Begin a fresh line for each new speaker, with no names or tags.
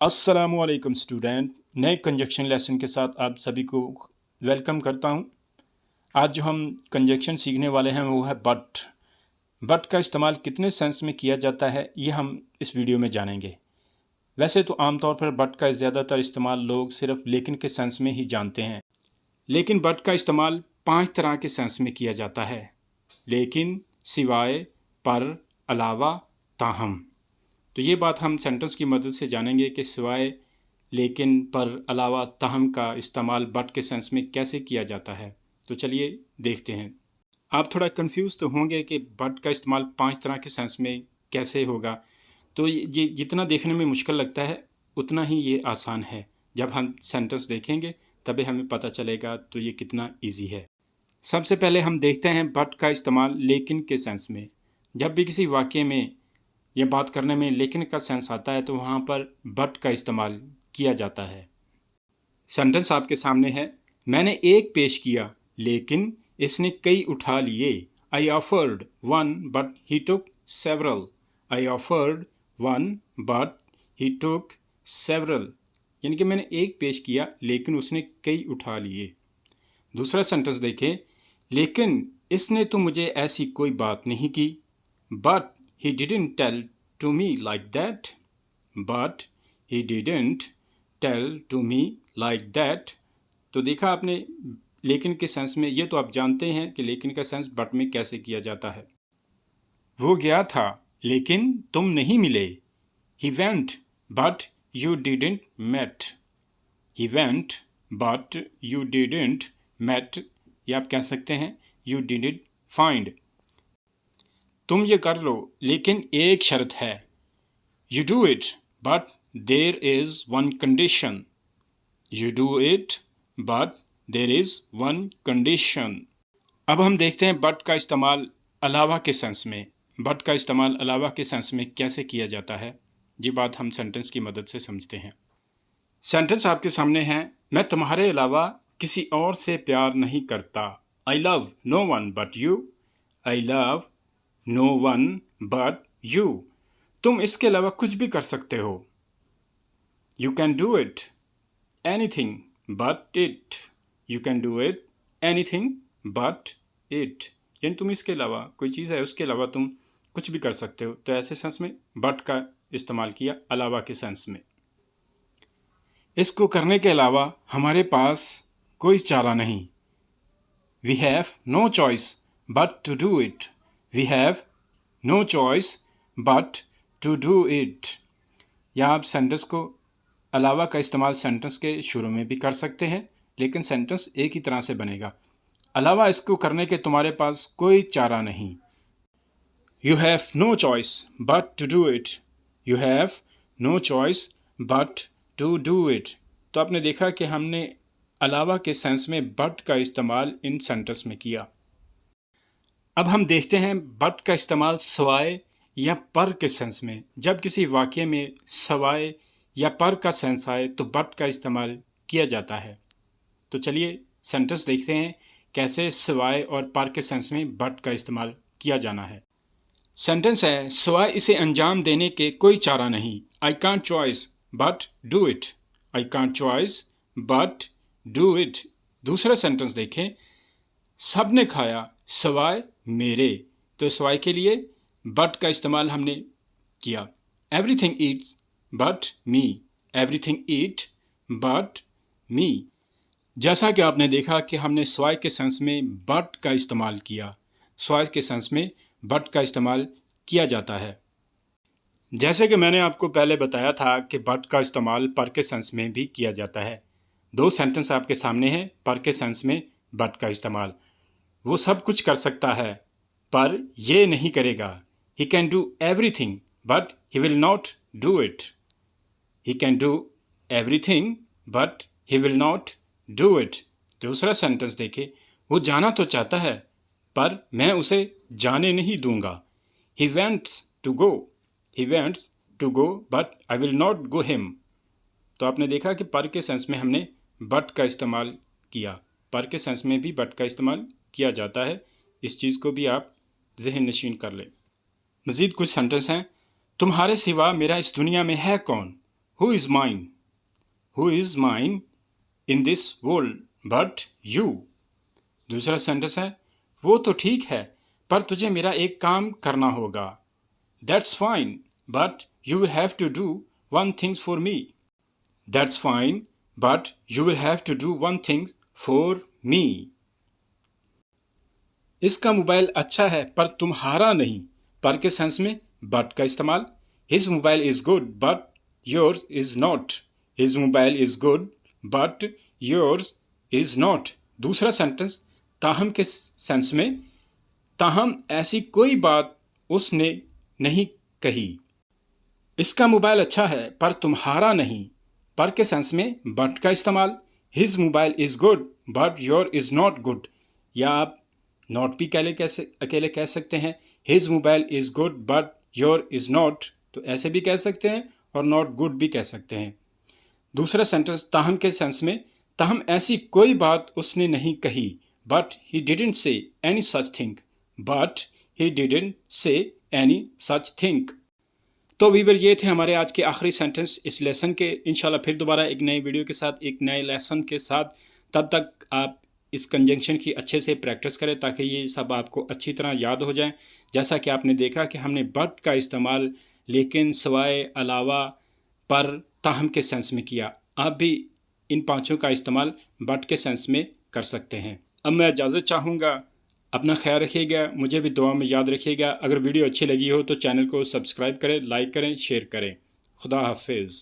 अस्सलामुअलैकुम स्टूडेंट, नए conjunction lesson के साथ आप सभी को वेलकम करता हूं। आज जो हम कंजक्शन सीखने वाले हैं वो है बट। बट का इस्तेमाल कितने सेंस में किया जाता है ये हम इस वीडियो में जानेंगे। वैसे तो आमतौर पर बट का ज़्यादातर इस्तेमाल लोग सिर्फ लेकिन के सेंस में ही जानते हैं, लेकिन बट का इस्तेमाल 5 तरह के सेंस में किया जाता है: लेकिन, सिवाय, पर, अलावा, ताहम। तो ये बात हम सेंटेंस की मदद से जानेंगे कि सिवाय, लेकिन, पर, अलावा, ताहम का इस्तेमाल बट के सेंस में कैसे किया जाता है। तो चलिए देखते हैं। आप थोड़ा कंफ्यूज तो होंगे कि बट का इस्तेमाल 5 तरह के सेंस में कैसे होगा। तो ये जितना देखने में मुश्किल लगता है उतना ही ये आसान है। जब हम सेंटेंस देखेंगे तभी हमें पता चलेगा तो ये कितना ईजी है। सबसे पहले हम देखते हैं बट का इस्तेमाल लेकिन के सेंस में। जब भी किसी वाक्य में यह बात करने में लेकिन का सेंस आता है तो वहाँ पर बट का इस्तेमाल किया जाता है। सेंटेंस आपके सामने है। मैंने एक पेश किया लेकिन इसने कई उठा लिए। I offered one but he took several. I offered one but he took several. यानी कि मैंने एक पेश किया लेकिन उसने कई उठा लिए। दूसरा सेंटेंस देखें। लेकिन इसने तो मुझे ऐसी कोई बात नहीं की। But he didn't tell to me like that. But he didn't tell to me like that. तो देखा आपने लेकिन के सेंस में। ये तो आप जानते हैं कि लेकिन का सेंस बट में कैसे किया जाता है। वो गया था लेकिन तुम नहीं मिले। He went but you didn't met. He went but you didn't met. या आप कह सकते हैं you didn't find. तुम ये कर लो लेकिन एक शर्त है। You do it but there is one condition. You do it but there is one condition. अब हम देखते हैं बट का इस्तेमाल अलावा के सेंस में। बट का इस्तेमाल अलावा के सेंस में कैसे किया जाता है ये बात हम सेंटेंस की मदद से समझते हैं। सेंटेंस आपके सामने है। मैं तुम्हारे अलावा किसी और से प्यार नहीं करता। I love no one but you. I love no one but you. तुम इसके अलावा कुछ भी कर सकते हो। You can do it anything but it. You can do it anything but it. यानी तुम इसके अलावा कोई चीज़ है उसके अलावा तुम कुछ भी कर सकते हो। तो ऐसे सेंस में बट का इस्तेमाल किया अलावा के सेंस में। इसको करने के अलावा हमारे पास कोई चारा नहीं। We have no choice but to do it. We have no choice but to do it. या आप सेंटेंस को अलावा का इस्तेमाल सेंटेंस के शुरू में भी कर सकते हैं, लेकिन सेंटेंस एक ही तरह से बनेगा। अलावा इसको करने के तुम्हारे पास कोई चारा नहीं। You have no choice but to do it. You have no choice but to do it. तो आपने देखा कि हमने अलावा के सेंस में बट का इस्तेमाल इन सेंटेंस में किया। अब हम देखते हैं बट का इस्तेमाल सवाए या पर के सेंस में। जब किसी वाक्य में सवाए या पर का सेंस आए तो बट का इस्तेमाल किया जाता है। तो चलिए सेंटेंस देखते हैं कैसे सवाए और पर के सेंस में बट का इस्तेमाल किया जाना है। सेंटेंस है। सवाए इसे अंजाम देने के कोई चारा नहीं। I can't choice but do it. I can't choice but do it. दूसरा सेंटेंस देखें। सब ने खाया सवाए मेरे। तो सवाए के लिए बट का इस्तेमाल हमने किया। Everything eats but me. Everything eat but me. जैसा कि आपने देखा कि हमने सवाए के सेंस में बट का इस्तेमाल किया। सवाए के सेंस में बट का इस्तेमाल किया जाता है। जैसे कि मैंने आपको पहले बताया था कि बट का इस्तेमाल पर के सेंस में भी किया जाता है। दो सेंटेंस आपके सामने हैं पर के सेंस में बट का इस्तेमाल। वो सब कुछ कर सकता है पर ये नहीं करेगा। He can do everything but he will not do it. He can do everything but he will not do it. दूसरा सेंटेंस देखें। वो जाना तो चाहता है पर मैं उसे जाने नहीं दूंगा। He wants to go. He wants to go but I will not go him. तो आपने देखा कि पर के सेंस में हमने बट का इस्तेमाल किया। पर के सेंस में भी बट का इस्तेमाल किया जाता है। इस चीज़ को भी आप ज़हन नशीन कर लें। मज़ीद कुछ सेंटेंस हैं। तुम्हारे सिवा मेरा इस दुनिया में है कौन। Who is mine, who is mine in this world but you. दूसरा सेंटेंस है, वो तो ठीक है पर तुझे मेरा एक काम करना होगा। That's fine but you will have to do one thing for me. That's fine but you will have to do one thing for me. इसका मोबाइल अच्छा है पर तुम्हारा नहीं, पर के सेंस में बट का इस्तेमाल। His mobile is good but yours is not. His mobile is good but yours is not. दूसरा सेंटेंस ताहम के सेंस में, ताहम ऐसी कोई बात उसने नहीं कही। इसका मोबाइल अच्छा है पर तुम्हारा नहीं, पर के सेंस में बट का इस्तेमाल। His mobile is good but your is not good, या आप नॉट भी अकेले कह सकते हैं। His mobile is good but your is not, तो ऐसे भी कह सकते हैं और नॉट गुड भी कह सकते हैं। दूसरा सेंटेंस ताहम के सेंस में, ताहम ऐसी कोई बात उसने नहीं कही but he didn't say any such thing. But he didn't say any such thing. तो वीवर, ये थे हमारे आज के आखिरी सेंटेंस इस लेसन के। इंशाल्लाह फिर दोबारा एक नई वीडियो के साथ, एक नए लेसन के साथ। तब तक आप इस कंजंक्शन की अच्छे से प्रैक्टिस करें ताकि ये सब आपको अच्छी तरह याद हो जाए। जैसा कि आपने देखा कि हमने बट का इस्तेमाल लेकिन, सिवाय, अलावा, पर, ताहम के सेंस में किया। आप भी इन पांचों का इस्तेमाल बट के सेंस में कर सकते हैं। अब मैं इजाज़त चाहूँगा। अपना ख्याल रखिएगा, मुझे भी दुआ में याद रखिएगा। अगर वीडियो अच्छी लगी हो तो चैनल को सब्सक्राइब करें, लाइक करें, शेयर करें। खुदा हाफिज़।